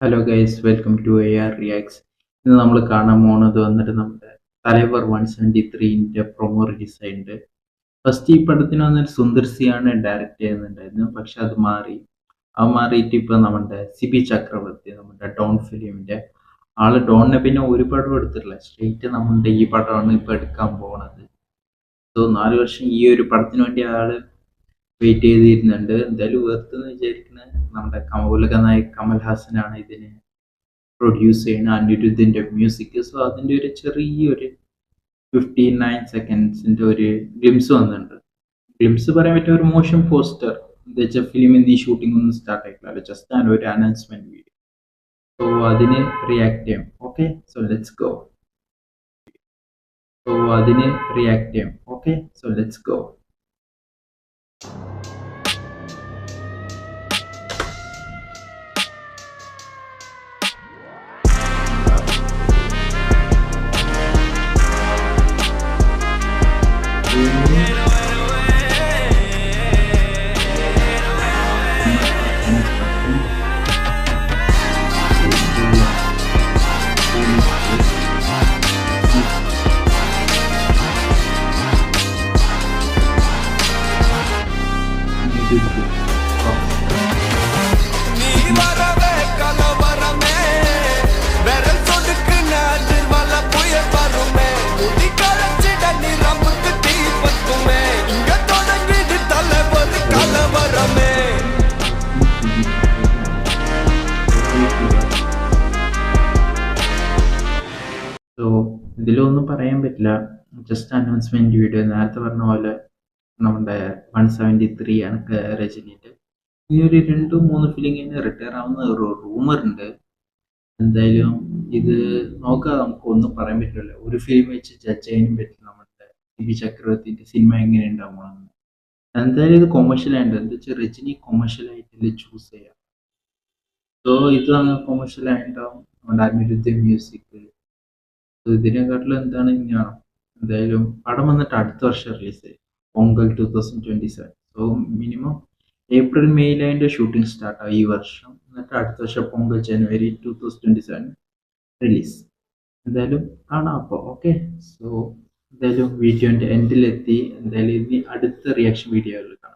Hello guys, welcome to AR reacts. ഇന്ന് നമ്മൾ കാണാൻ പോകുന്നത് വന്നിട്ട് നമ്മുടെ തലൈവർ 173ൻ്റെ പ്രൊമോ റിലീസ് ആയിട്ടുണ്ട്. ഫസ്റ്റ് ഈ പടത്തിന് വന്നിട്ട് സുന്ദർ സിയാണ് ഡയറക്റ്റ് ചെയ്യുന്നുണ്ടായിരുന്നു. പക്ഷെ അത് മാറിയിട്ട് ഇപ്പൊ നമ്മുടെ സിബി ചക്രവർത്തി, നമ്മുടെ ഡോൺ ഫിലിമിന്റെ ആള്. ഡോണിനെ പിന്നെ ഒരു പടം എടുത്തിട്ടില്ല, സ്ട്രേറ്റ് നമ്മുടെ ഈ പടമാണ് ഇപ്പൊ എടുക്കാൻ പോകുന്നത്. സോ 4 വർഷം ഈ ഒരു പടത്തിന് വേണ്ടി ആള് വെയിറ്റ് ചെയ്തിരുന്നുണ്ട്. എന്തായാലും വേർത്തെന്ന് വിചാരിക്കുന്നത് നമ്മുടെ ഉലക നായക് കമൽ ഹാസനാണ് ഇതിന് പ്രൊഡ്യൂസ് ചെയ്യുന്ന അനിരുദ്ധിന്റെ മ്യൂസിക്. സോ അതിന്റെ ഒരു ചെറിയൊരു 59 സെക്കൻഡ്സിന്റെ ഒരു ഗ്ലിംസ് വന്നിട്ടുണ്ട്. ഗ്ലിംസ് പറയാൻ പറ്റിയ ഒരു മോഷൻ പോസ്റ്റർ. എന്താ വെച്ചാൽ ഫിലിമിന്റെ ഈ ഷൂട്ടിംഗ് ഒന്നും സ്റ്റാർട്ട് ആയിട്ടില്ല, ജസ്റ്റ് ആണ് ഒരു അനൗൺസ്മെന്റ് വീഡിയോ. സോ അതിന് റിയാക്ട് ചെയ്യാം. Okay, so let's go. So ഇതിലൊന്നും പറയാൻ പറ്റില്ല, ജസ്റ്റ് അനൗൺസ്മെന്റ് വീഡിയോ. നേരത്തെ പറഞ്ഞ പോലെ നമ്മുടെ 173 ആണ് രജനീൻ്റെ. ഈ ഒരു 2-3 ഫിലിമിന് റിട്ടയർ ആവുന്ന ഒരു റൂമർ ഉണ്ട്. എന്തായാലും ഇത് നോക്കാം, നമുക്ക് ഒന്നും പറയാൻ പറ്റില്ല. ഒരു ഫിലിം വെച്ച് ജഡ്ജ് ചെയ്യാനും പറ്റില്ല നമ്മുടെ സിബി ചക്രവർത്തിൻ്റെ സിനിമ എങ്ങനെ ഉണ്ടാവുകയാണെന്ന്. എന്തായാലും ഇത് കൊമേഴ്ഷ്യൽ ആയിട്ട്, എന്താ വെച്ചാൽ രജനി കൊമേഴ്ഷ്യൽ ആയിട്ടില്ല ചൂസ് ചെയ്യാം. സോ ഇത് കൊമേഴ്ഷ്യൽ ആയിട്ടുണ്ടാവും. നമ്മുടെ അനിരുദ്ധ മ്യൂസിക് ഇതിനെക്കാട്ടിലും എന്താണ് ഇങ്ങനെയാണോ. എന്തായാലും പടം വന്നിട്ട് അടുത്ത വർഷം റിലീസ് ചെയ്യും, പൊങ്കൽ 2027. സോ മിനിമം ഏപ്രിൽ മെയ്യിൽ അതിൻ്റെ ഷൂട്ടിംഗ് സ്റ്റാർട്ടാവും ഈ വർഷം. എന്നിട്ട് അടുത്ത വർഷം പൊങ്കൽ ജനുവരി 2027 റിലീസ്. എന്തായാലും കാണാം അപ്പോൾ. ഓക്കെ, സോ എന്തായാലും വീഡിയോൻ്റെ എൻഡിലെത്തി. എന്തായാലും ഇനി അടുത്ത റിയാക്ഷൻ വീഡിയോയിൽ കാണാം.